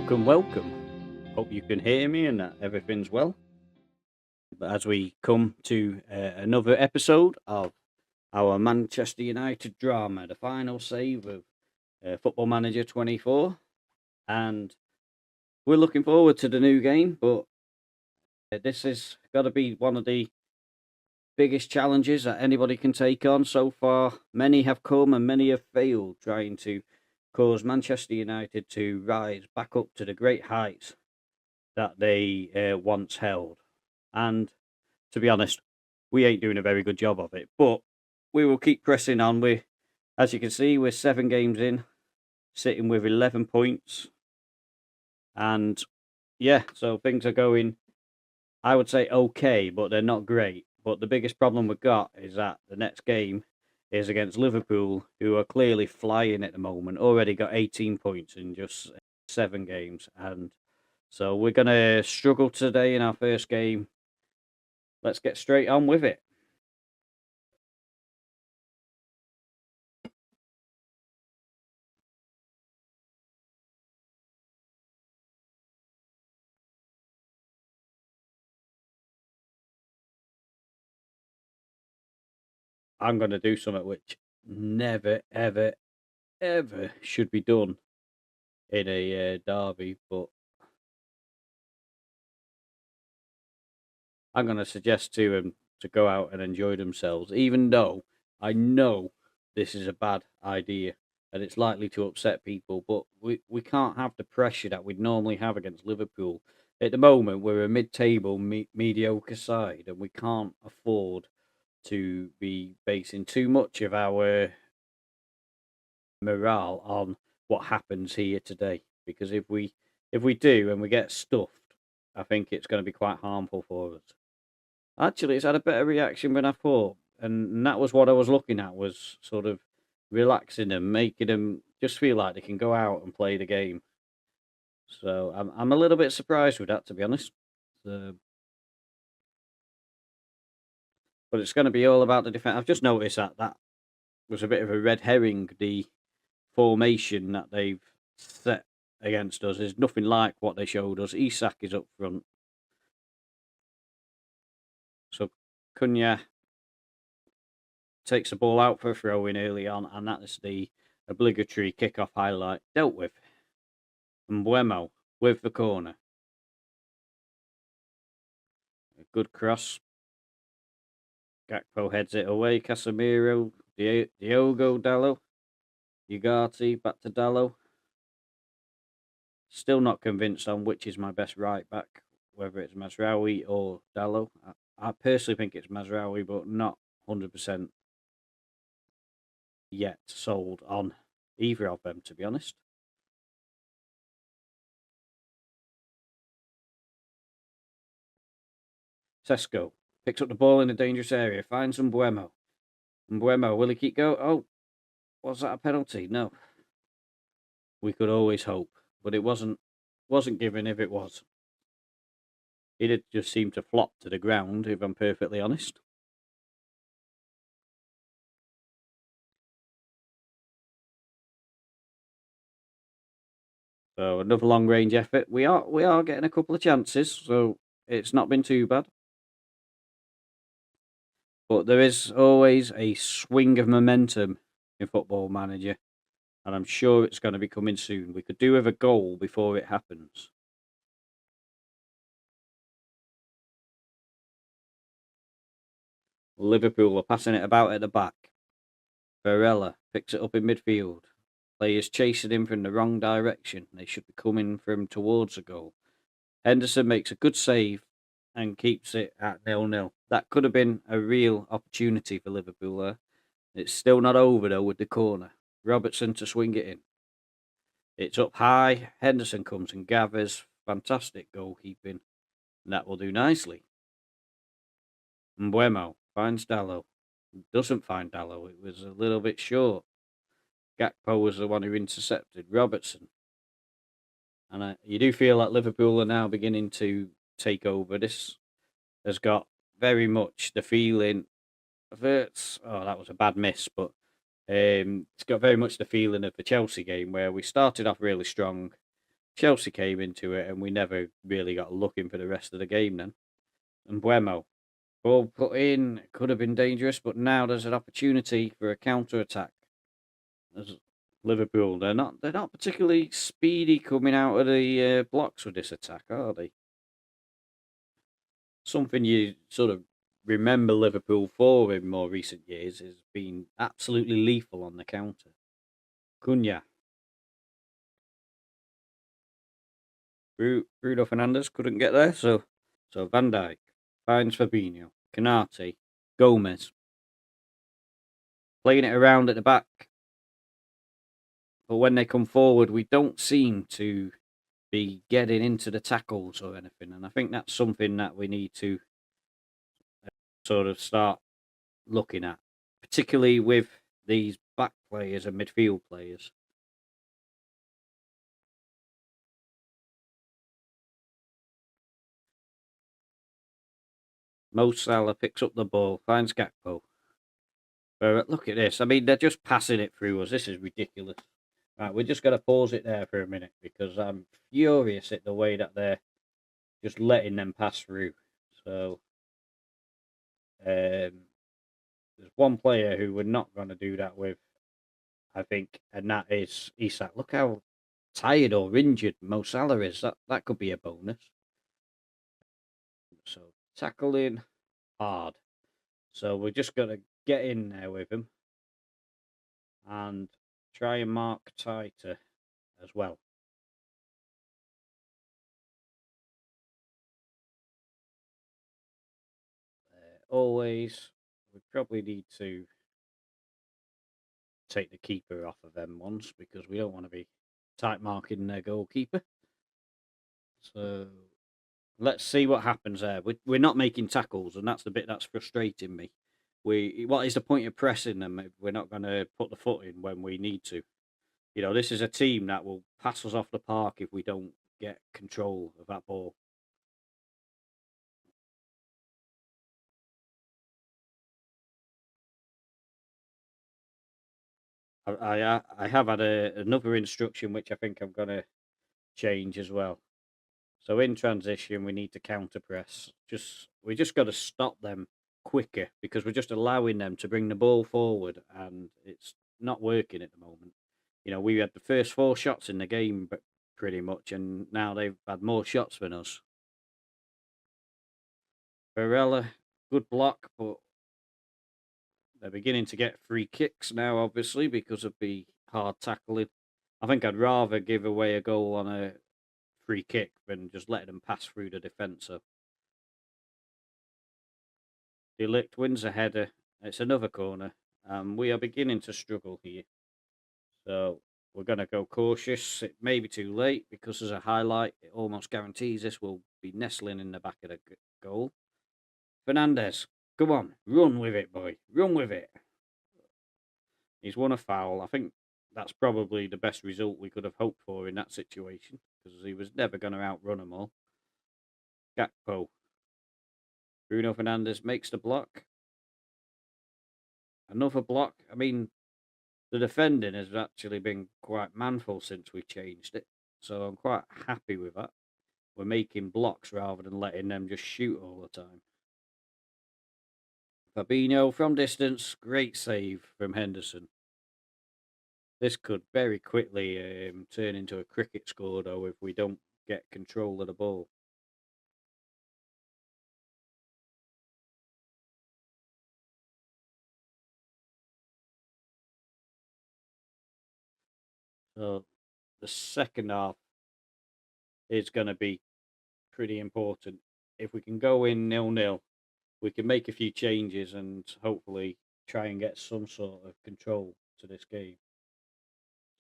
Welcome. Hope you can hear me and that everything's well. But as we come to another episode of our Manchester United drama, the final save of Football Manager 24, and we're looking forward to the new game. But this has got to be one of the biggest challenges that anybody can take on so far. Many have come and many have failed, trying to cause Manchester United to rise back up to the great heights that they once held. And to be honest, we ain't doing a very good job of it. But we will keep pressing on. As you can see, we're 7 games in, sitting with 11 points. And yeah, so things are going, I would say, okay, but they're not great. But the biggest problem we've got is that the next game is against Liverpool, who are clearly flying at the moment. Already got 18 points in just 7 games. And so we're going to struggle today in our first game. Let's get straight on with it. I'm going to do something which never, ever, ever should be done in a derby, but I'm going to suggest to them to go out and enjoy themselves, even though I know this is a bad idea and it's likely to upset people, but we can't have the pressure that we'd normally have against Liverpool. At the moment, we're a mid-table, mediocre side, and we can't afford to be basing too much of our morale on what happens here today. Because if we do and we get stuffed, I think it's going to be quite harmful for us. Actually, it's had a better reaction than I thought, and that was what I was looking at, was sort of relaxing them, making them just feel like they can go out and play the game. So I'm a little bit surprised with that, to be honest. So, but it's going to be all about the defense. I've just noticed that was a bit of a red herring. The formation that they've set against us is nothing like what they showed us. Isak is up front. So Cunha takes the ball out for a throw in early on, and that is the obligatory kickoff highlight dealt with. And Mbuemo with the corner. A good cross. Gakpo heads it away. Casemiro, Diogo Dalot, Ugarte, back to Dalot. Still not convinced on which is my best right back, whether it's Mazraoui or Dalot. I personally think it's Mazraoui, but not 100% yet sold on either of them, to be honest. Sesko picks up the ball in a dangerous area, finds Mbuemo. Mbuemo, will he keep going? Oh, was that a penalty? No. We could always hope, but it wasn't given if it was. It did just seem to flop to the ground, if I'm perfectly honest. So another long range effort. We are getting a couple of chances, so it's not been too bad. But there is always a swing of momentum in Football Manager, and I'm sure it's going to be coming soon. We could do with a goal before it happens. Liverpool are passing it about at the back. Varela picks it up in midfield. Players chasing him from the wrong direction. They should be coming from towards the goal. Henderson makes a good save and keeps it at 0-0. That could have been a real opportunity for Liverpool there. It's still not over though with the corner. Robertson to swing it in. It's up high. Henderson comes and gathers. Fantastic goalkeeping. And that will do nicely. Mbuemo finds Dalot. Doesn't find Dalot. It was a little bit short. Gakpo was the one who intercepted Robertson. And you do feel like Liverpool are now beginning to take over. This has got very much the feeling of it. Oh, that was a bad miss, but it's got very much the feeling of the Chelsea game where we started off really strong. Chelsea came into it and we never really got looking for the rest of the game then. And Buemo, ball put in, could have been dangerous, but now there's an opportunity for a counter-attack. As Liverpool, they're not particularly speedy coming out of the blocks with this attack, are they? Something you sort of remember Liverpool for in more recent years has been absolutely lethal on the counter. Cunha. Bruno Fernandes couldn't get there, so Van Dijk finds Fabinho, Canate, Gomez. Playing it around at the back. But when they come forward, we don't seem to be getting into the tackles or anything. And I think that's something that we need to sort of start looking at, particularly with these back players and midfield players. Mo Salah picks up the ball, finds Gakpo. Look at this. I mean, they're just passing it through us. This is ridiculous. Right, we're just going to pause it there for a minute because I'm furious at the way that they're just letting them pass through. So, there's one player who we're not going to do that with, I think, and that is Isak. Look how tired or injured Mo Salah is. That could be a bonus. So, tackling hard. So, we're just going to get in there with him and try and mark tighter as well. Always, we probably need to take the keeper off of them ones because we don't want to be tight marking their goalkeeper. So let's see what happens there. We're not making tackles, and that's the bit that's frustrating me. What is the point of pressing them if we're not going to put the foot in when we need to? You know, this is a team that will pass us off the park if we don't get control of that ball. I have had another instruction which I think I'm going to change as well. So in transition, we need to counter press. We just got to stop them quicker because we're just allowing them to bring the ball forward, and it's not working at the moment. You know, we had the first 4 shots in the game, but pretty much, and now they've had more shots than us. Barella, good block, but they're beginning to get free kicks now, obviously, because of the hard tackling. I think I'd rather give away a goal on a free kick than just let them pass through the defence. So De Ligt wins a header. It's another corner. We are beginning to struggle here. So we're going to go cautious. It may be too late because there's a highlight. It almost guarantees this will be nestling in the back of the goal. Fernandes, come on, run with it, boy. Run with it. He's won a foul. I think that's probably the best result we could have hoped for in that situation because he was never going to outrun them all. Gakpo. Bruno Fernandes makes the block. Another block. I mean, the defending has actually been quite manful since we changed it. So I'm quite happy with that. We're making blocks rather than letting them just shoot all the time. Fabinho from distance. Great save from Henderson. This could very quickly turn into a cricket score, though, if we don't get control of the ball. So the second half is going to be pretty important. If we can go in 0-0, we can make a few changes and hopefully try and get some sort of control to this game.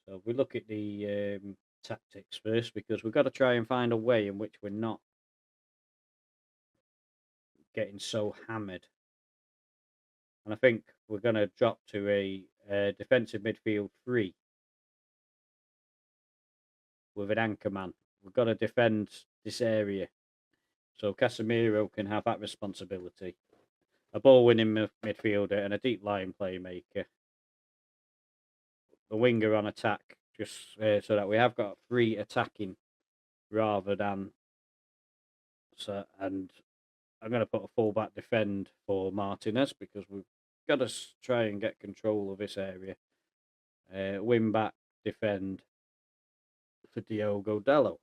So if we look at the tactics first, because we've got to try and find a way in which we're not getting so hammered. And I think we're going to drop to a defensive midfield 3 with an anchor man. We've got to defend this area. So Casemiro can have that responsibility. A ball-winning midfielder and a deep-lying playmaker. The winger on attack, just so that we have got 3 attacking rather than so. And I'm going to put a fullback defend for Martinez because we've got to try and get control of this area. Wing back defend for Diogo Dallo.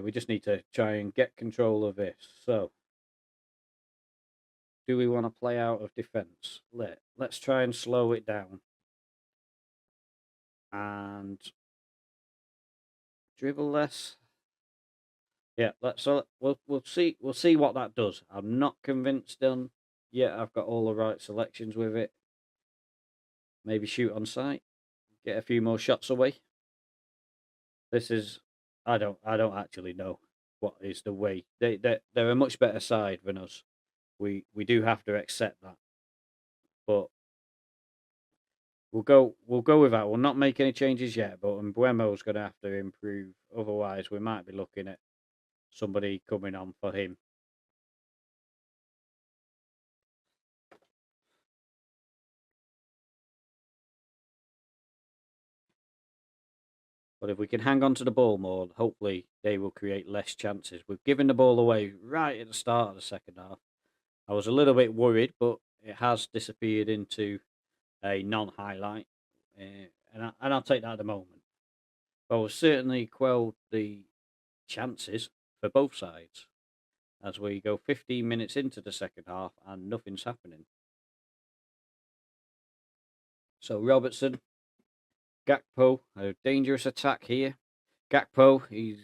We just need to try and get control of this. So, do we want to play out of defence? Let's try and slow it down. And dribble less. Yeah, we'll see what that does. I'm not convinced on yet. I've got all the right selections with it. Maybe shoot on sight, get a few more shots away. This is I don't actually know what is the way. They're a much better side than us. We do have to accept that. But we'll go with that. We'll not make any changes yet, but Mbuemo's going to have to improve. Otherwise, we might be looking at somebody coming on for him. But if we can hang on to the ball more, hopefully they will create less chances. We've given the ball away right at the start of the second half. I was a little bit worried, but it has disappeared into a non-highlight. And I'll take that at the moment. But we've certainly quelled the chances for both sides as we go 15 minutes into the second half and nothing's happening. So Robertson, Gakpo, a dangerous attack here. Gakpo, he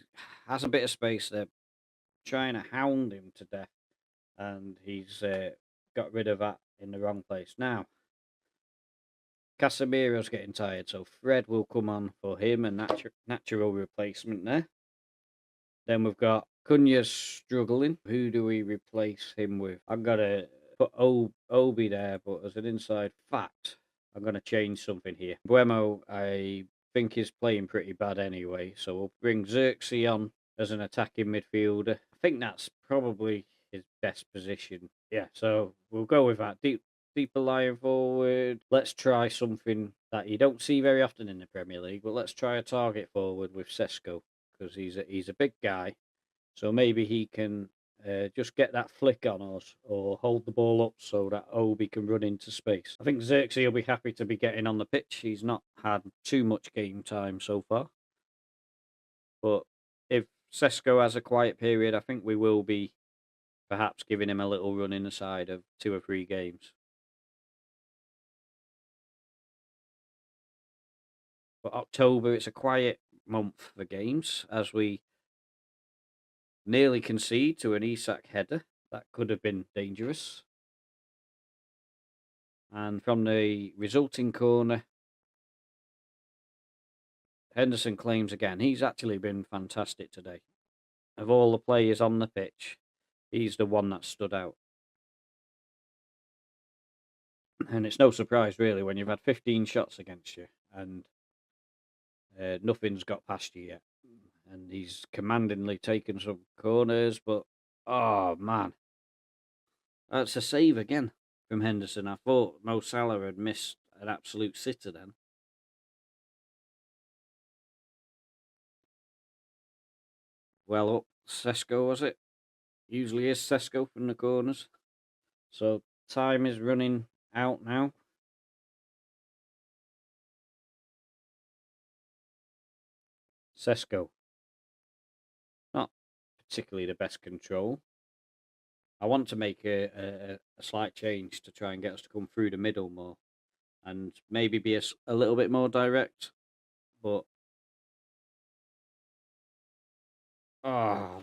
has a bit of space there, trying to hound him to death, and he's got rid of that in the wrong place. Now, Casemiro's getting tired, so Fred will come on for him, a natural replacement there. Then we've got Cunha struggling. Who do we replace him with? I'm going to put Obi there, but as an inside fact, I'm going to change something here. Buemo, I think, is playing pretty bad anyway, so we'll bring Xerxes on as an attacking midfielder. I think that's probably his best position. Yeah, so we'll go with that. Deeper lying forward. Let's try something that you don't see very often in the Premier League, but let's try a target forward with Sesko because he's a big guy. So maybe he can just get that flick on us or hold the ball up so that Obi can run into space. I think Xerxes will be happy to be getting on the pitch. He's not had too much game time so far. But if Sesko has a quiet period, I think we will be perhaps giving him a little run in the side of 2 or 3 games. But October, it's a quiet month for games as we nearly concede to an Isak header. That could have been dangerous. And from the resulting corner, Henderson claims again. He's actually been fantastic today. Of all the players on the pitch, he's the one that stood out. And it's no surprise, really, when you've had 15 shots against you and nothing's got past you yet. And he's commandingly taken some corners, but, oh, man. That's a save again from Henderson. I thought Mo Salah had missed an absolute sitter then. Well up, Sesko, was it? Usually is Sesko from the corners. So time is running out now. Sesko. Not particularly the best control. I want to make a slight change to try and get us to come through the middle more and maybe be a little bit more direct. But,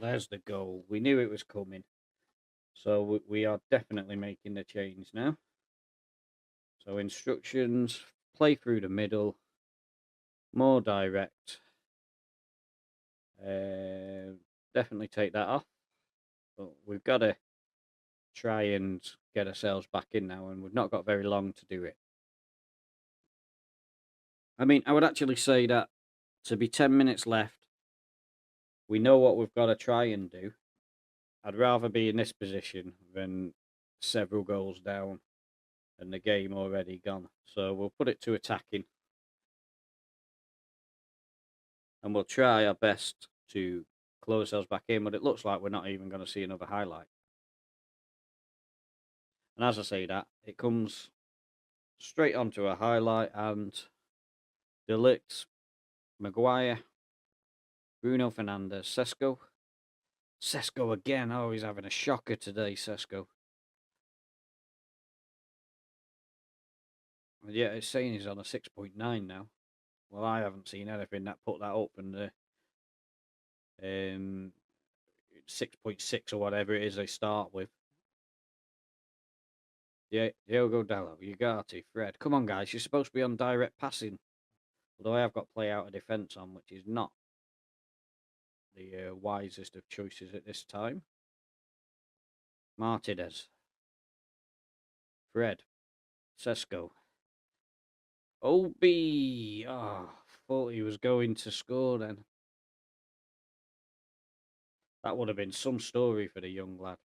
there's the goal. We knew it was coming. So we are definitely making the change now. So instructions, play through the middle, more direct. Definitely take that off. But we've got to try and get ourselves back in now, and we've not got very long to do it. I mean, I would actually say that to be 10 minutes left, we know what we've got to try and do. I'd rather be in this position than several goals down and the game already gone. So we'll put it to attacking. and we'll try our best to close ourselves back in, but it looks like we're not even going to see another highlight. And as I say that, it comes straight onto a highlight, and De Ligt, Maguire, Bruno Fernandes, Sesko. Sesko again. Oh, he's having a shocker today, Sesko. Yeah, it's saying he's on a 6.9 now. Well, I haven't seen anything that put that up, and 6.6 or whatever it is they start with. Yeah, Diogo Dallo, Ugarte, Fred. Come on, guys, you're supposed to be on direct passing. Although I have got play out of defence on, which is not the wisest of choices at this time. Martinez, Fred, Sesko. Obi! Oh, thought he was going to score then. That would have been some story for the young lad.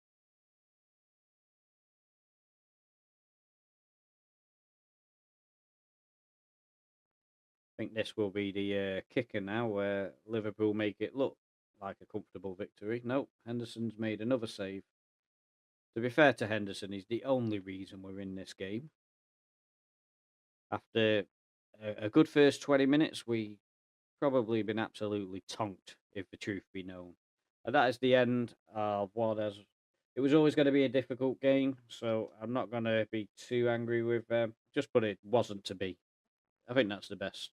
I think this will be the kicker now, where Liverpool make it look like a comfortable victory. Nope, Henderson's made another save. To be fair to Henderson, he's the only reason we're in this game. After a good first 20 minutes, we probably been absolutely tonked, if the truth be known. And that is the end of what has... It was always going to be a difficult game, so I'm not going to be too angry with them. Just put it wasn't to be. I think that's the best.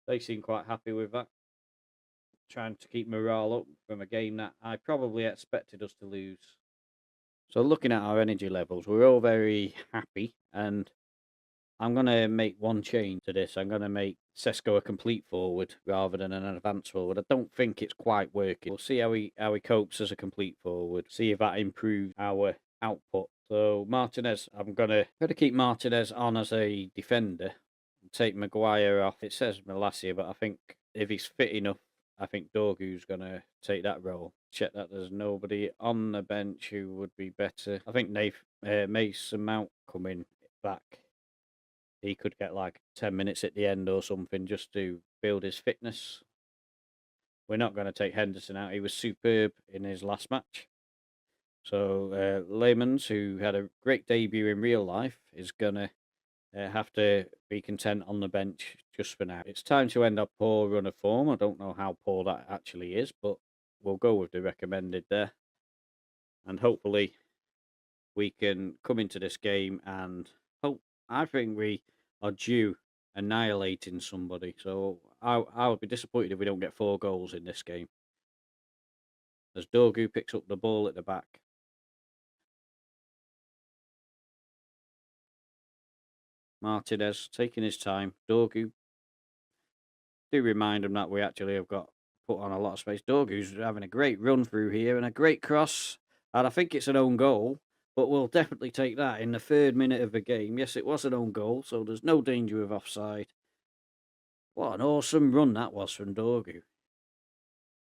They seem quite happy with that. Trying to keep morale up from a game that I probably expected us to lose. So looking at our energy levels, we're all very happy, and I'm going to make one change to this. I'm going to make Sesko a complete forward rather than an advanced forward. I don't think it's quite working. We'll see how he copes as a complete forward. See if that improves our output. So Martinez, I'm going to keep Martinez on as a defender. Take Maguire off. It says Malacia, but I think if he's fit enough, I think Dorgu's going to take that role. Check that there's nobody on the bench who would be better. I think Mason Mount coming back. He could get like 10 minutes at the end or something just to build his fitness. We're not going to take Henderson out. He was superb in his last match. So Lemans, who had a great debut in real life, is going to have to be content on the bench just for now. It's time to end our poor run of form. I don't know how poor that actually is, but we'll go with the recommended there. And hopefully we can come into this game and hope. I think we are due annihilating somebody. So I would be disappointed if we don't get 4 goals in this game. As Dorgu picks up the ball at the back. Martinez taking his time. Dorgu. Do remind him that we actually have got put on a lot of space. Dorgu's having a great run through here and a great cross. And I think it's an own goal. But we'll definitely take that in the 3rd minute of the game. Yes, it was an own goal, so there's no danger of offside. What an awesome run that was from Dorgu.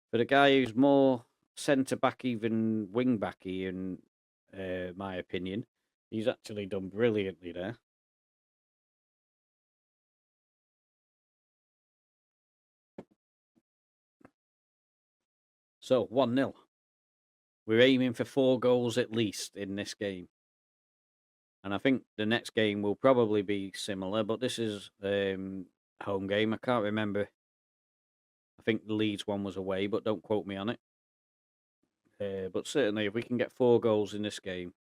For the guy who's more centre-back, even wing-backy, in my opinion, he's actually done brilliantly there. So, 1-0. We're aiming for 4 goals at least in this game. And I think the next game will probably be similar, but this is home game. I can't remember. I think the Leeds one was away, but don't quote me on it. But certainly, if we can get 4 goals in this game,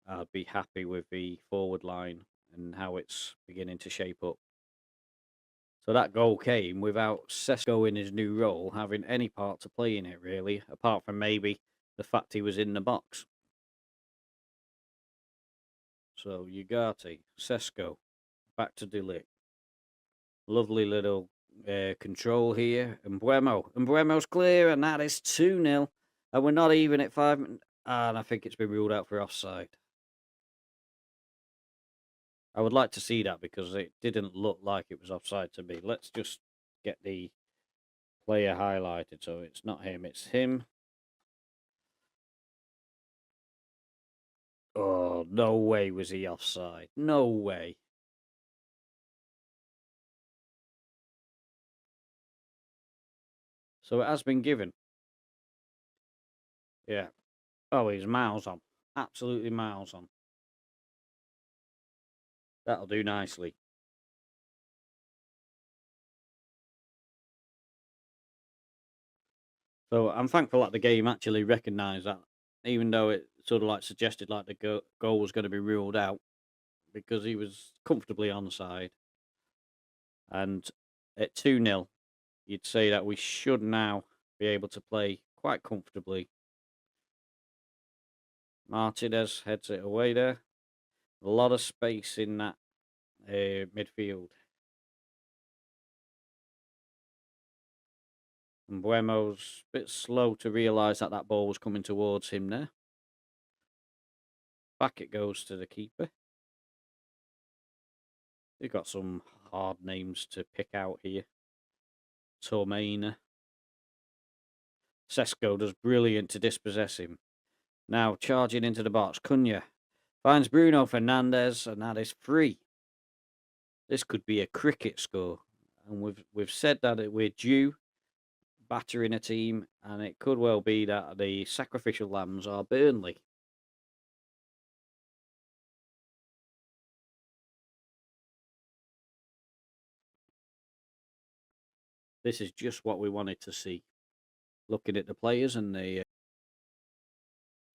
I'd be happy with the forward line and how it's beginning to shape up. So that goal came without Sesko in his new role having any part to play in it, really, apart from maybe the fact he was in the box. So Ugarte, Sesko, back to De Ligt. Lovely little control here. Mbuemo's clear, and that is 2-0. And we're not even at 5 minutes. And I think it's been ruled out for offside. I would like to see that because it didn't look like it was offside to me. Let's just get the player highlighted. So it's not him, it's him. Oh, no way was he offside. No way. So it has been given. Yeah. Oh, he's miles on. Absolutely miles on. That'll do nicely. So I'm thankful that the game actually recognised that, even though it sort of like suggested like the goal was going to be ruled out, because he was comfortably onside. And at 2-0, you'd say that we should now be able to play quite comfortably. Martinez heads it away there. A lot of space in that midfield. And Buemo's a bit slow to realise that that ball was coming towards him there. Back it goes to the keeper. They've got some hard names to pick out here. Tormaina. Sesko does brilliant to dispossess him. Now charging into the box. Cunha finds Bruno Fernandes, and that is free. This could be a cricket score. And we've said that we're due battering a team, and it could well be that the sacrificial lambs are Burnley. This is just what we wanted to see. Looking at the players and the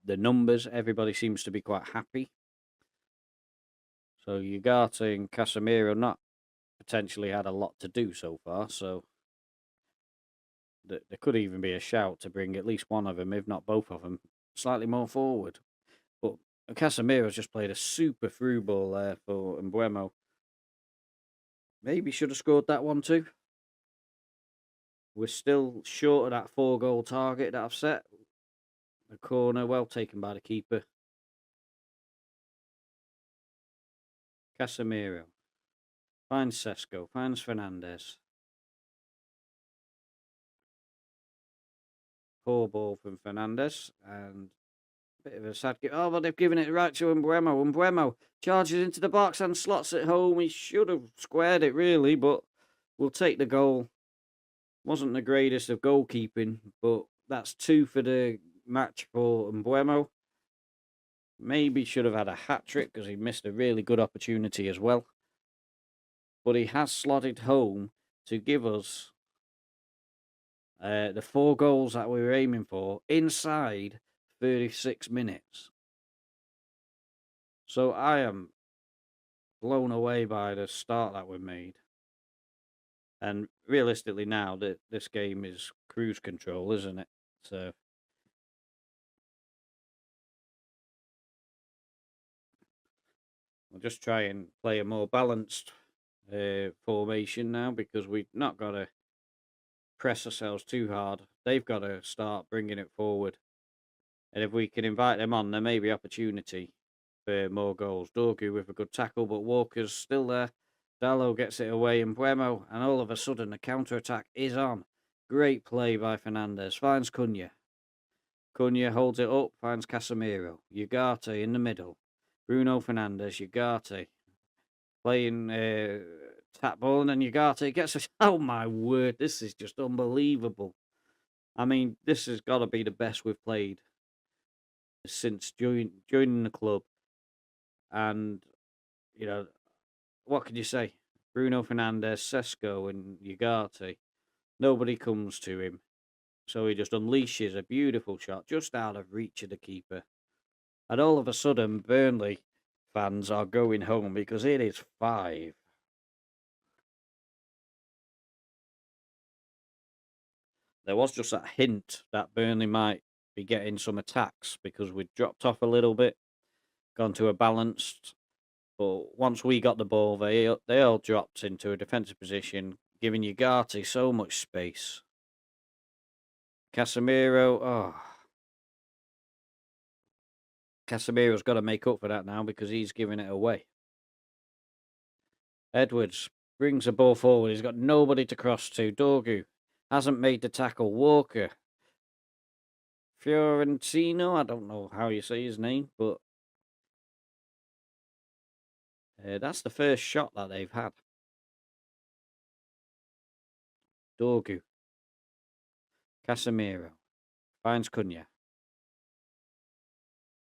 numbers, everybody seems to be quite happy. So Ugarte and Casemiro not potentially had a lot to do so far, so there could even be a shout to bring at least one of them, if not both of them, slightly more forward. But Casemiro's just played a super through ball there for Mbuemo. Maybe should have scored that one too. We're still short of that 4-goal target that I've set. The corner, well taken by the keeper. Casemiro finds Sesko, finds Fernandes. Poor ball from Fernandes, and a bit of a sad game. Oh, but they've given it right to Mbuemo. Mbuemo charges into the box and slots it home. He should have squared it, really, but we'll take the goal. Wasn't the greatest of goalkeeping, but that's 2 for the match for Mbuemo. Maybe should have had a hat-trick because he missed a really good opportunity as well. But he has slotted home to give us the 4 goals that we were aiming for inside 36 minutes. So I am blown away by the start that we made. And realistically now, this game is cruise control, isn't it? So we'll just try and play a more balanced formation now, because we've not got to press ourselves too hard. They've got to start bringing it forward. And if we can invite them on, there may be opportunity for more goals. Dorgu with a good tackle, but Walker's still there. Dallo gets it away, and Buemo, and all of a sudden the counter-attack is on. Great play by Fernandes. Finds Cunha. Cunha holds it up, finds Casemiro. Ugarte in the middle. Bruno Fernandes, Ugarte. Playing tap ball, and then Ugarte gets us. Oh my word, this is just unbelievable. I mean, this has got to be the best we've played since joining the club. And, you know, what can you say? Bruno Fernandes, Sesko, and Ugarte. Nobody comes to him. So he just unleashes a beautiful shot just out of reach of the keeper. And all of a sudden, Burnley fans are going home because it is 5. There was just that hint that Burnley might be getting some attacks because we'd dropped off a little bit, gone to a balanced. But once we got the ball, they all dropped into a defensive position, giving Ugarte so much space. Casemiro, Casemiro's got to make up for that now because he's giving it away. Edwards brings the ball forward. He's got nobody to cross to. Dorgu hasn't made the tackle. Walker. Fiorentino, I don't know how you say his name, but that's the first shot that they've had. Dorgu. Casemiro finds Cunha.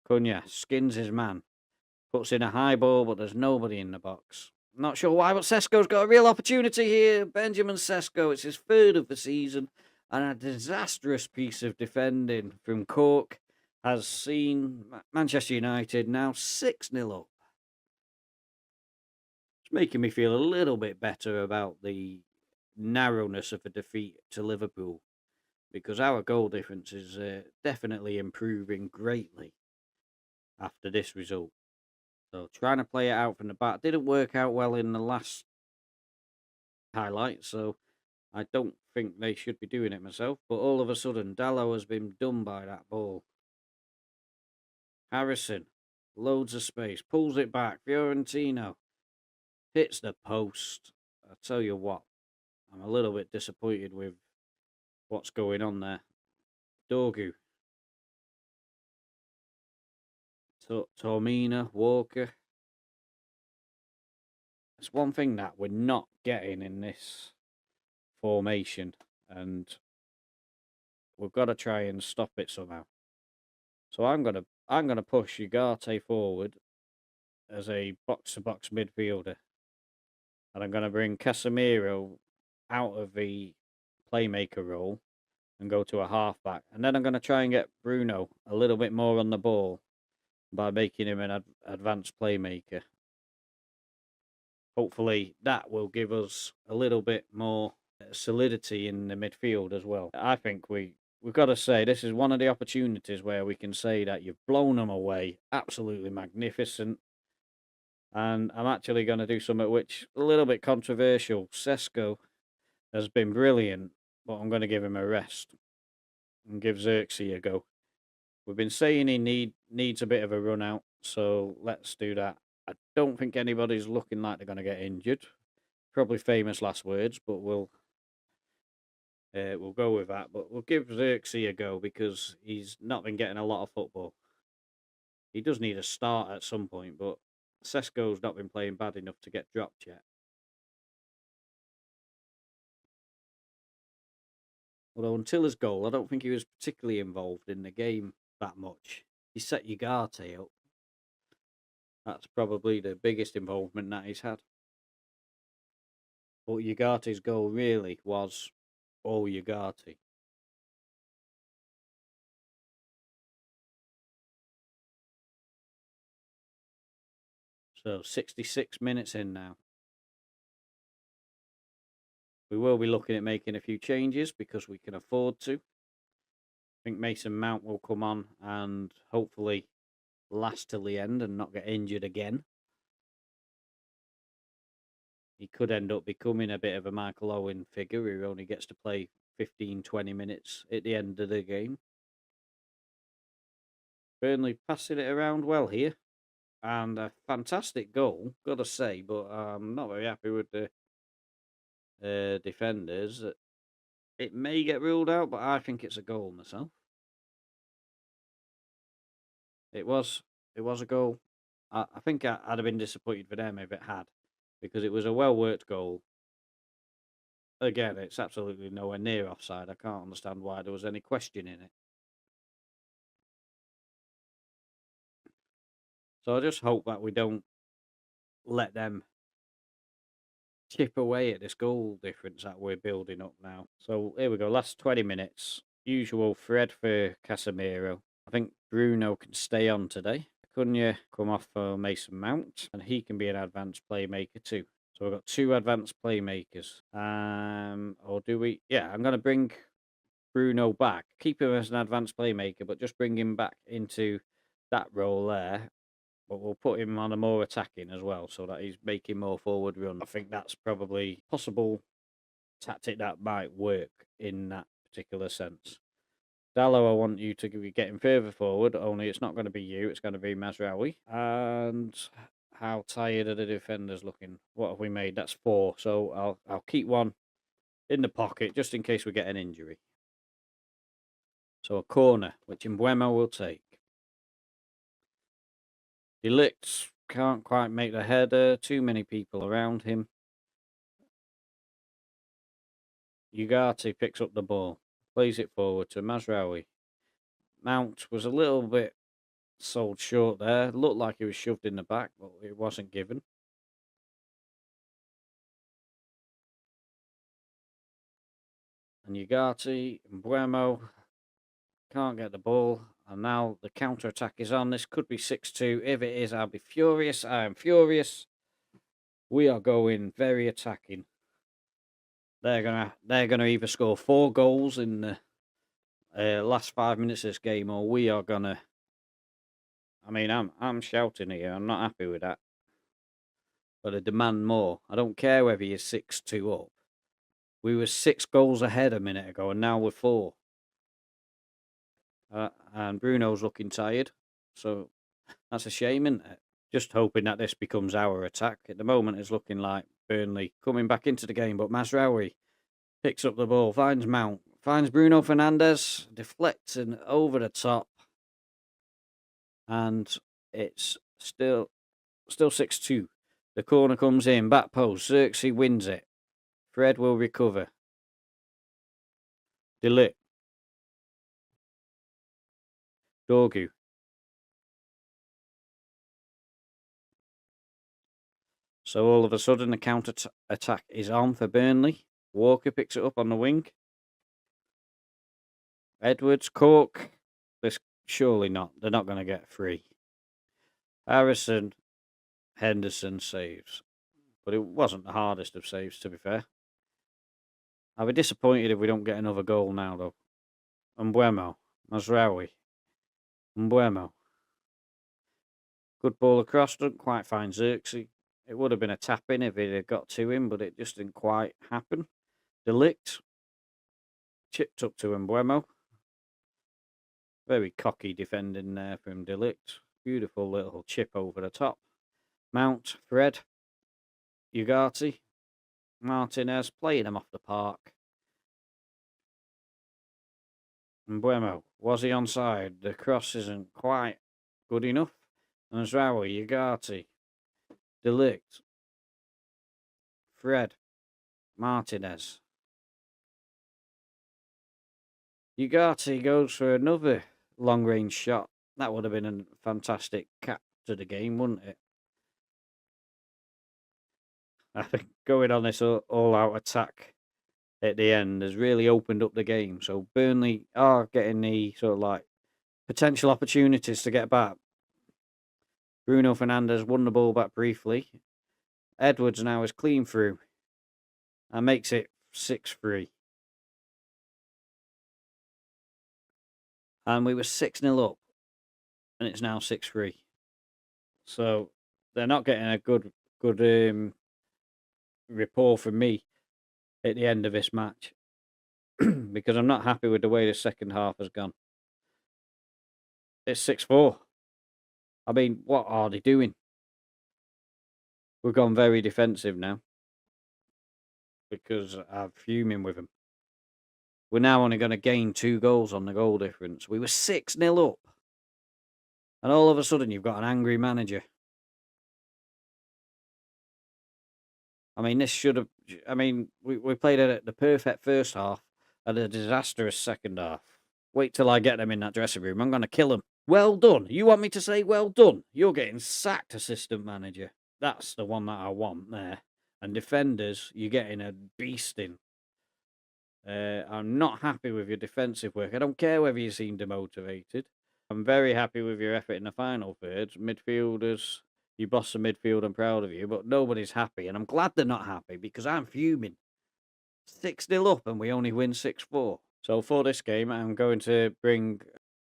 Cunha skins his man. Puts in a high ball, but there's nobody in the box. Not sure why, but Sesko's got a real opportunity here. Benjamin Sesko, it's his third of the season. And a disastrous piece of defending from Cork has seen Manchester United now 6-0 up. It's making me feel a little bit better about the narrowness of a defeat to Liverpool, because our goal difference is definitely improving greatly after this result. So trying to play it out from the back didn't work out well in the last highlight, so I don't think they should be doing it myself. But all of a sudden, Dallo has been done by that ball. Harrison, loads of space, pulls it back. Fiorentino hits the post. I tell you what, I'm a little bit disappointed with what's going on there. Dorgu. Tormina, Walker. It's one thing that we're not getting in this formation, and we've got to try and stop it somehow. So I'm gonna push Ugarte forward as a box-to-box midfielder, and I'm gonna bring Casemiro out of the playmaker role and go to a halfback, and then I'm gonna try and get Bruno a little bit more on the ball by making him an advanced playmaker. Hopefully that will give us a little bit more solidity in the midfield as well. I think we've got to say this is one of the opportunities where we can say that you've blown them away. Absolutely magnificent. And I'm actually going to do something which a little bit controversial. Sesko has been brilliant, but I'm going to give him a rest and give Xerxes a go. We've been saying he needs a bit of a run out, so let's do that. I don't think anybody's looking like they're going to get injured. Probably famous last words, but we'll go with that. But we'll give Xerxes a go because he's not been getting a lot of football. He does need a start at some point, but Sesko's not been playing bad enough to get dropped yet. Although until his goal, I don't think he was particularly involved in the game that much. He set Ugarte up. That's probably the biggest involvement that he's had. But Ugarte's goal really was all Ugarte. So 66 minutes in now. We will be looking at making a few changes because we can afford to. I think Mason Mount will come on and hopefully last till the end and not get injured again. He could end up becoming a bit of a Michael Owen figure who only gets to play 15-20 minutes at the end of the game. Burnley passing it around well here. And a fantastic goal, got to say, but I'm not very happy with the defenders. It may get ruled out, but I think it's a goal myself. It was a goal. I think I'd have been disappointed for them if it had, because it was a well-worked goal. Again, it's absolutely nowhere near offside. I can't understand why there was any question in it. So I just hope that we don't let them chip away at this goal difference that we're building up now. So here we go, last 20 minutes. Usual thread for Casemiro. I think Bruno can stay on today. Cunha come off for Mason Mount, and he can be an advanced playmaker too. So we've got two advanced playmakers. Or do we? Yeah, I'm going to bring Bruno back. Keep him as an advanced playmaker, but just bring him back into that role there. But we'll put him on a more attacking as well, so that he's making more forward run. I think that's probably a possible tactic that might work in that particular sense. Dallo, I want you to be getting further forward, only it's not going to be you, it's going to be Mazraoui. And how tired are the defenders looking? What have we made? That's 4, so I'll keep one in the pocket just in case we get an injury. So a corner, which Mbeumo will take. Delict can't quite make the header. Too many people around him. Ugarte picks up the ball. plays it forward to Mazraoui. Mount was a little bit sold short there. Looked like he was shoved in the back, but it wasn't given. And Ugarte and Buemo can't get the ball. And now the counter-attack is on. This could be 6-2. If it is, I'll be furious. I am furious. We are going very attacking. They're gonna either score 4 goals in the last 5 minutes of this game, or we are gonna. I mean, I'm shouting here. I'm not happy with that. But I demand more. I don't care whether you're 6-2 up. We were 6 goals ahead a minute ago, and now we're 4. And Bruno's looking tired, so that's a shame, isn't it? Just hoping that this becomes our attack. At the moment, it's looking like Burnley coming back into the game, but Mazraoui picks up the ball, finds Mount, finds Bruno Fernandes, deflects and over the top, and it's still 6-2. The corner comes in, back post, Xerxes wins it. Fred will recover. Delict. Dorgu. So all of a sudden the counter-attack is on for Burnley. Walker picks it up on the wing. Edwards, Cork. This surely not. They're not going to get free. Harrison, Henderson saves. But it wasn't the hardest of saves, to be fair. I'll be disappointed if we don't get another goal now, though. Mbuemo, Mazraoui. Mbuemo. Good ball across, doesn't quite find Xerxes. It would have been a tap-in if it had got to him, but it just didn't quite happen. Delict. Chipped up to Mbuemo. Very cocky defending there from Delict. Beautiful little chip over the top. Mount, Fred. Ugarte. Martinez playing him off the park. Mbuemo. Was he onside? The cross isn't quite good enough. Mazraoui, Ugarte. Delict. Fred. Martinez. Ugarte goes for another long-range shot. That would have been a fantastic cap to the game, wouldn't it? I think going on this all-out attack at the end has really opened up the game. So Burnley are getting the sort of like potential opportunities to get back. Bruno Fernandes won the ball back briefly. Edwards now is clean through and makes it 6-3. And we were 6-0 up, and it's now 6-3. So they're not getting a good rapport from me at the end of this match because I'm not happy with the way the second half has gone. It's 6-4. I mean, what are they doing? We've gone very defensive now because I'm fuming with them. We're now only going to gain 2 goals on the goal difference. We were 6-0 up. And all of a sudden, you've got an angry manager. I mean, this should have... I mean, we played the perfect first half and a disastrous second half. Wait till I get them in that dressing room. I'm going to kill them. Well done. You want me to say well done? You're getting sacked, assistant manager. That's the one that I want there. And defenders, you're getting a beasting. I'm not happy with your defensive work. I don't care whether you seem demotivated. I'm very happy with your effort in the final third. Midfielders, you boss the midfield, I'm proud of you, but nobody's happy. And I'm glad they're not happy because I'm fuming. 6-0 up and we only win 6-4. So for this game, I'm going to bring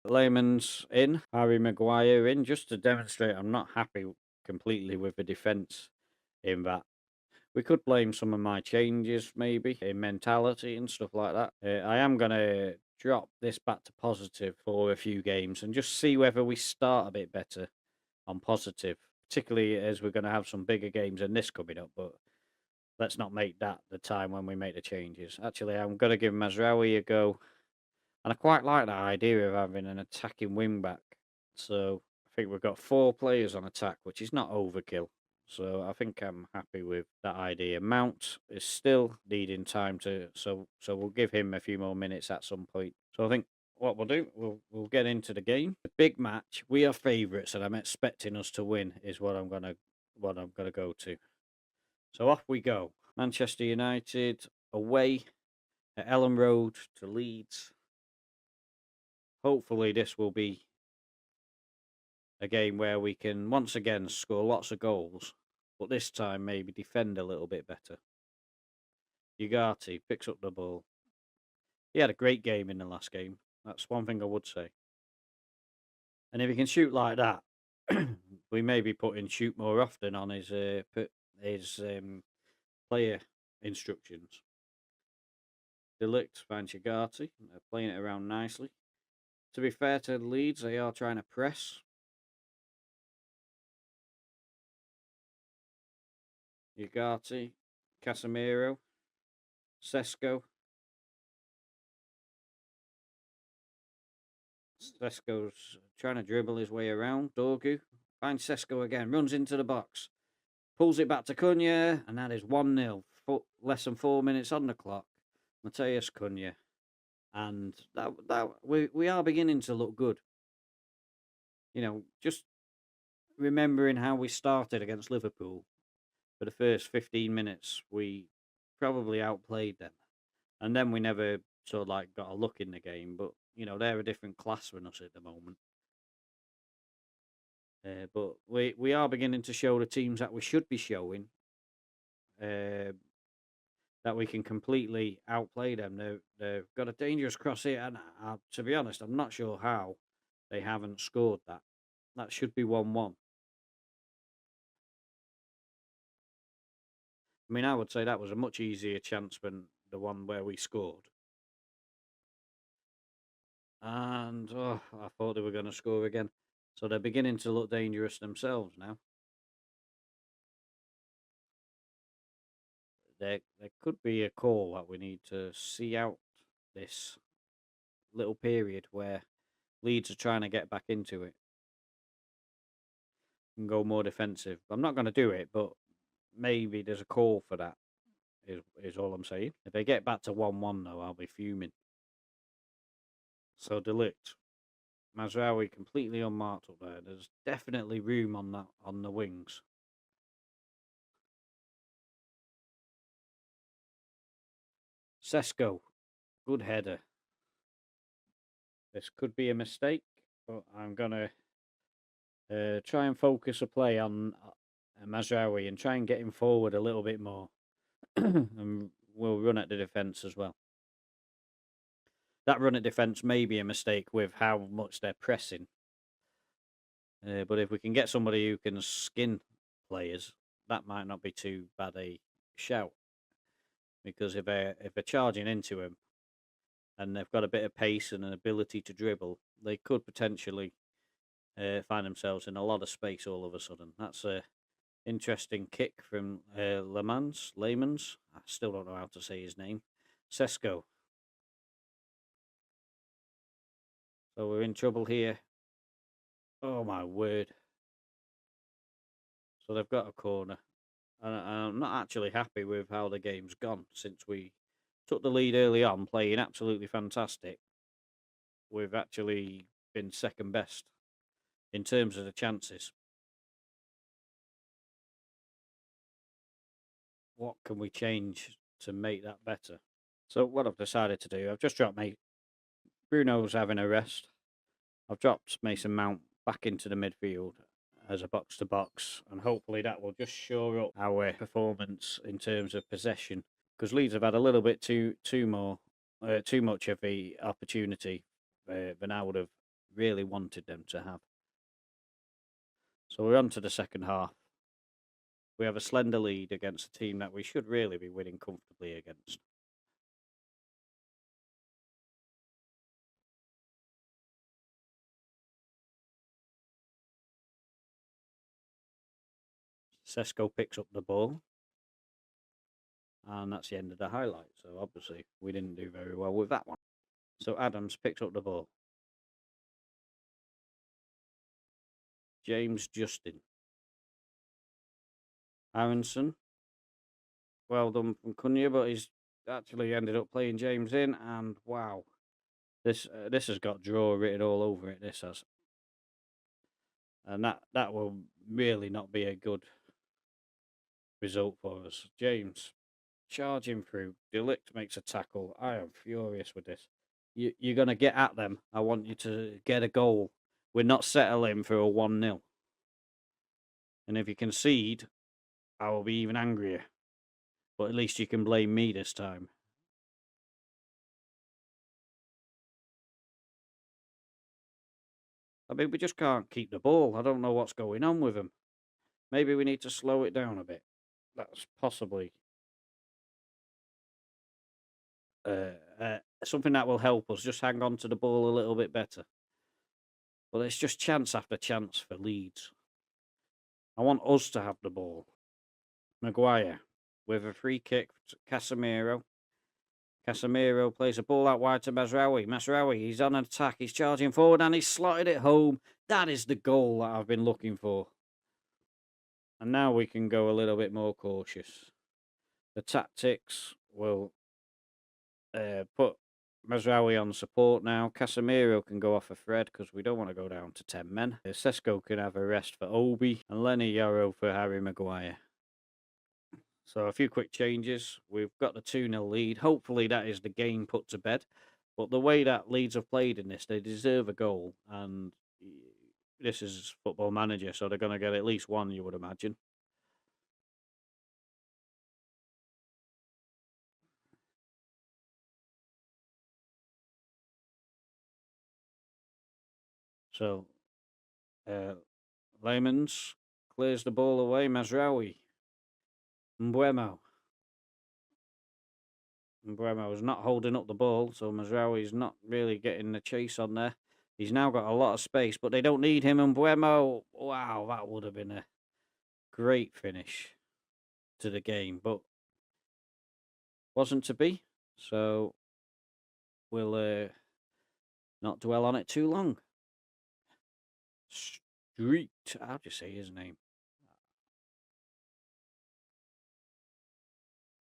Layman's in, Harry Maguire in, just to demonstrate I'm not happy completely with the defence in that. We could blame some of my changes, maybe, in mentality and stuff like that. I am going to drop this back to positive for a few games and just see whether we start a bit better on positive, particularly as we're going to have some bigger games than this coming up, but let's not make that the time when we make the changes. Actually, I'm going to give Mazraoui a go, and I quite like that idea of having an attacking wing back. So I think we've got 4 players on attack, which is not overkill. So I think I'm happy with that idea. Mount is still needing time so we'll give him a few more minutes at some point. So I think what we'll do, we'll get into the game. The big match. We are favourites, and I'm expecting us to win. Is what I'm gonna go to. So off we go. Manchester United away at Ellen Road to Leeds. Hopefully this will be a game where we can once again score lots of goals, but this time maybe defend a little bit better. Ugarte picks up the ball. He had a great game in the last game. That's one thing I would say. And if he can shoot like that, we may be putting shoot more often on his player instructions. Delict finds Ugarte. They're playing it around nicely. To be fair to Leeds, they are trying to press. Ugarte, Casemiro, Sesko. Sesko's trying to dribble his way around. Dorgu finds Sesko again, runs into the box, pulls it back to Cunha, and that is 1-0. Less than 4 minutes on the clock. Mateus Cunha. And we are beginning to look good. You know, just remembering how we started against Liverpool. For the first 15 minutes, we probably outplayed them. And then we never sort of like got a look in the game. But, you know, they're a different class than us at the moment. But we are beginning to show the teams that we should be showing that we can completely outplay them. They've got a dangerous cross here. And to be honest, I'm not sure how they haven't scored that. That should be 1-1. I mean, I would say that was a much easier chance than the one where we scored. And I thought they were going to score again. So they're beginning to look dangerous themselves now. There could be a call that we need to see out this little period where Leeds are trying to get back into it and go more defensive. I'm not going to do it, but maybe there's a call for that, is all I'm saying. If they get back to 1-1, though, I'll be fuming. So Delict. Mazraoui completely unmarked up there. There's definitely room on the wings. Sesko, good header. This could be a mistake, but I'm gonna try and focus a play on Mazraoui and try and get him forward a little bit more, and we'll run at the defence as well. That run at defence may be a mistake with how much they're pressing. But if we can get somebody who can skin players, that might not be too bad a shout. Because if they're charging into him and they've got a bit of pace and an ability to dribble, they could potentially find themselves in a lot of space all of a sudden. That's a interesting kick from Lemans. I still don't know how to say his name. Sesko. So we're in trouble here. Oh my word. So they've got a corner. And I'm not actually happy with how the game's gone since we took the lead early on, playing absolutely fantastic. We've actually been second best in terms of the chances. What can we change to make that better? So what I've decided to do, I've just dropped Bruno's having a rest. I've dropped Mason Mount back into the midfield as a box-to-box, and hopefully that will just shore up our performance in terms of possession. Because Leeds have had a little bit too much of the opportunity than I would have really wanted them to have. So we're on to the second half. We have a slender lead against a team that we should really be winning comfortably against. Sesko picks up the ball. And that's the end of the highlight. So obviously we didn't do very well with that one. So Adams picks up the ball. James Justin. Aronson. Well done from Cunha, but he's actually ended up playing James in, and wow, this has got draw written all over it. This has, and that will really not be a good result for us. James charging through. Delict makes a tackle. I am furious with this. You're going to get at them. I want you to get a goal. We're not settling for a 1-0. And if you concede, I will be even angrier. But at least you can blame me this time. I mean, we just can't keep the ball. I don't know what's going on with them. Maybe we need to slow it down a bit. That's possibly something that will help us just hang on to the ball a little bit better. But it's just chance after chance for Leeds. I want us to have the ball. Maguire with a free kick to Casemiro. Casemiro plays a ball out wide to Mazraoui. Mazraoui, he's on an attack. He's charging forward and he's slotted it home. That is the goal that I've been looking for. And now we can go a little bit more cautious. The tactics will put Mazraoui on support now. Casemiro can go off a Fred because we don't want to go down to 10 men. Sesko can have a rest for Obi and Lenny Yarrow for Harry Maguire. So a few quick changes. We've got the 2-0 lead. Hopefully that is the game put to bed. But the way that Leeds have played in this, they deserve a goal. And this is Football Manager, so they're going to get at least one, you would imagine. So, Lemons clears the ball away. Mazraoui. Mbuemo is not holding up the ball, so Mazraoui is not really getting the chase on there. He's now got a lot of space, but they don't need him. Mbuemo, wow, that would have been a great finish to the game, but wasn't to be. So we'll not dwell on it too long. Street, how do you say his name?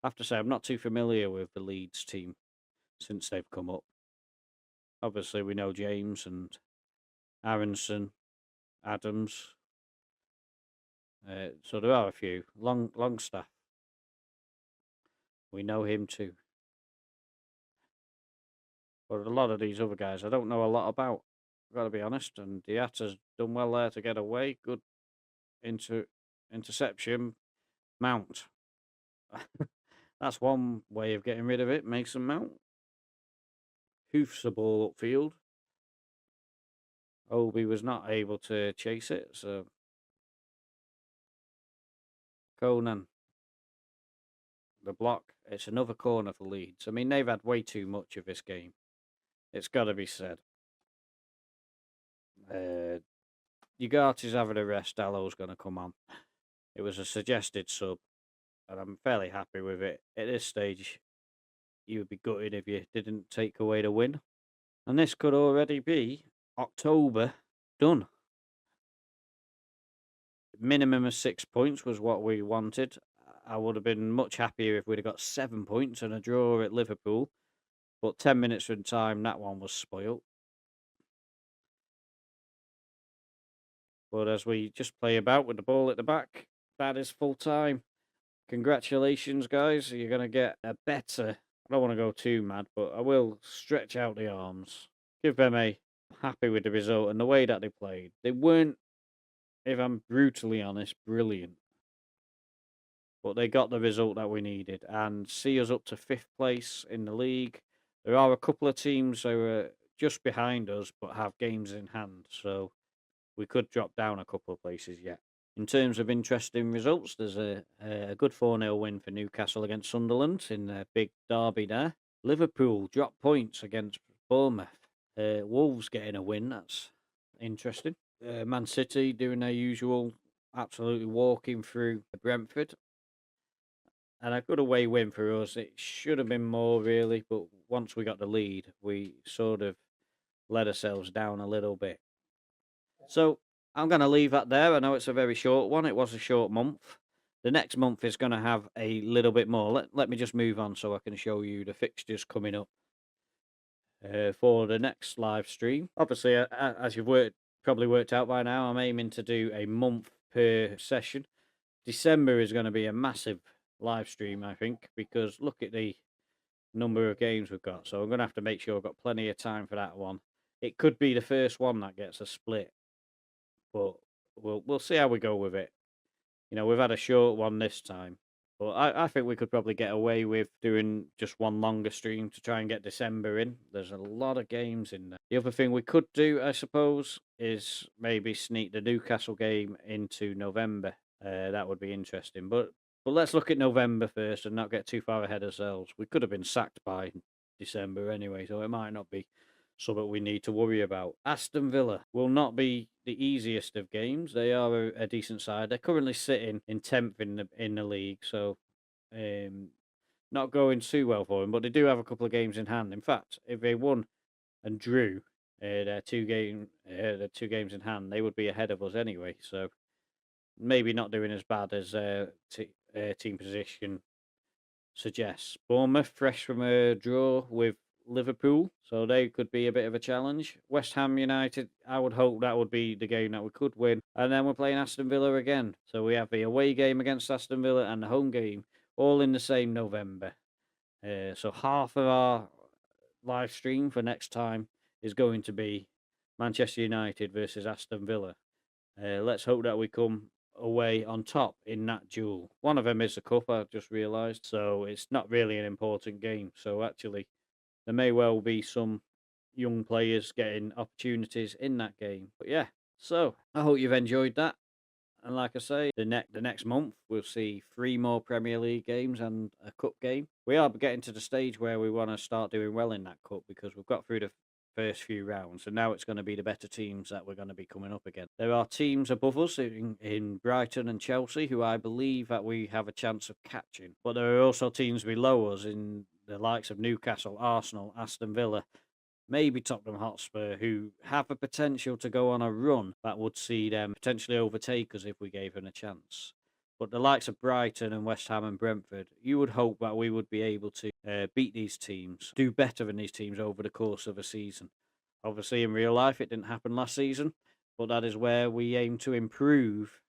I have to say, I'm not too familiar with the Leeds team since they've come up. Obviously, we know James and Aronson, Adams. So there are a few. Longstaff. We know him too. But a lot of these other guys I don't know a lot about. I've got to be honest. And Diatta's done well there to get away. Good interception. Mount. That's one way of getting rid of it. Mason Mount. Hoofs the ball upfield. Obi was not able to chase it, so Conan. The block. It's another corner for Leeds. I mean, they've had way too much of this game. It's got to be said. Ugati's having a rest. Dallow's going to come on. It was a suggested sub, and I'm fairly happy with it. At this stage, you would be gutted if you didn't take away the win. And this could already be October done. Minimum of 6 points was what we wanted. I would have been much happier if we'd have got 7 points and a draw at Liverpool. But 10 minutes from time, that one was spoilt. But as we just play about with the ball at the back, that is full time. Congratulations, guys. You're going to get a better... I don't want to go too mad, but I will stretch out the arms. Give them a happy with the result and the way that they played. They weren't, if I'm brutally honest, brilliant. But they got the result that we needed and see us up to 5th place in the league. There are a couple of teams who are just behind us but have games in hand, so we could drop down a couple of places yet. In terms of interesting results, there's a good 4-0 win for Newcastle against Sunderland in a big derby there. Liverpool dropped points against Bournemouth. Wolves getting a win, that's interesting. Man City doing their usual, absolutely walking through Brentford. And a good away win for us. It should have been more, really, but once we got the lead, we sort of let ourselves down a little bit. So I'm going to leave that there. I know it's a very short one. It was a short month. the next month is going to have a little bit more. Let me just move on so I can show you the fixtures coming up for the next live stream. Obviously, as you've probably worked out by now, I'm aiming to do a month per session. December is going to be a massive live stream, I think, because look at the number of games we've got. So I'm going to have to make sure I've got plenty of time for that one. It could be the first one that gets a split, but we'll see how we go with it. You know, we've had a short one this time, but I think we could probably get away with doing just one longer stream to try and get December in. There's a lot of games in there. The other thing we could do, I suppose, is maybe sneak the Newcastle game into November. That would be interesting. But let's look at November first and not get too far ahead of ourselves. We could have been sacked by December anyway, so it might not be something we need to worry about. Aston Villa will not be the easiest of games. They are a decent side. They're currently sitting in 10th in the league, so not going too well for them. But they do have a couple of games in hand. In fact, if they won and drew their two games in hand, they would be ahead of us anyway. So maybe not doing as bad as team position suggests. Bournemouth, fresh from a draw with Liverpool, so they could be a bit of a challenge. West Ham United, I would hope that would be the game that we could win. And then we're playing Aston Villa again. So we have the away game against Aston Villa and the home game all in the same November. So half of our live stream for next time is going to be Manchester United versus Aston Villa. Let's hope that we come away on top in that duel. One of them is the cup, I've just realised, so it's not really an important game. So actually, there may well be some young players getting opportunities in that game. But yeah, so I hope you've enjoyed that. And like I say, the next month we'll see 3 more Premier League games and a cup game. We are getting to the stage where we want to start doing well in that cup because we've got through the first few rounds, and now it's going to be the better teams that we're going to be coming up against. There are teams above us in Brighton and Chelsea who I believe that we have a chance of catching, but there are also teams below us in the likes of Newcastle, Arsenal, Aston Villa, maybe Tottenham Hotspur, who have a potential to go on a run that would see them potentially overtake us if we gave them a chance. But the likes of Brighton and West Ham and Brentford, you would hope that we would be able to beat these teams, do better than these teams over the course of a season. Obviously, in real life, it didn't happen last season, but that is where we aim to improve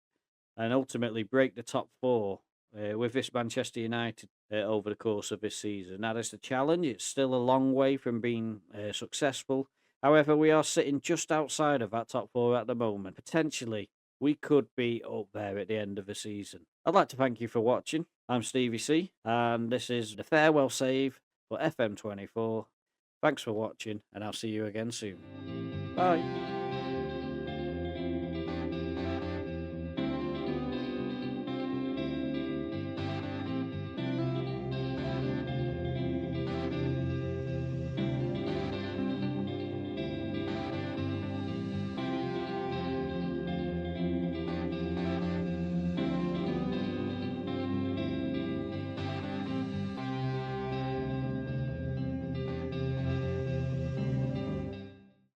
and ultimately break the top 4 with this Manchester United over the course of this season. That is the challenge. It's still a long way from being successful. However, we are sitting just outside of that top 4 at the moment. Potentially, we could be up there at the end of the season. I'd like to thank you for watching. I'm Stevie C, and this is the farewell save for FM24. Thanks for watching, and I'll see you again soon. Bye.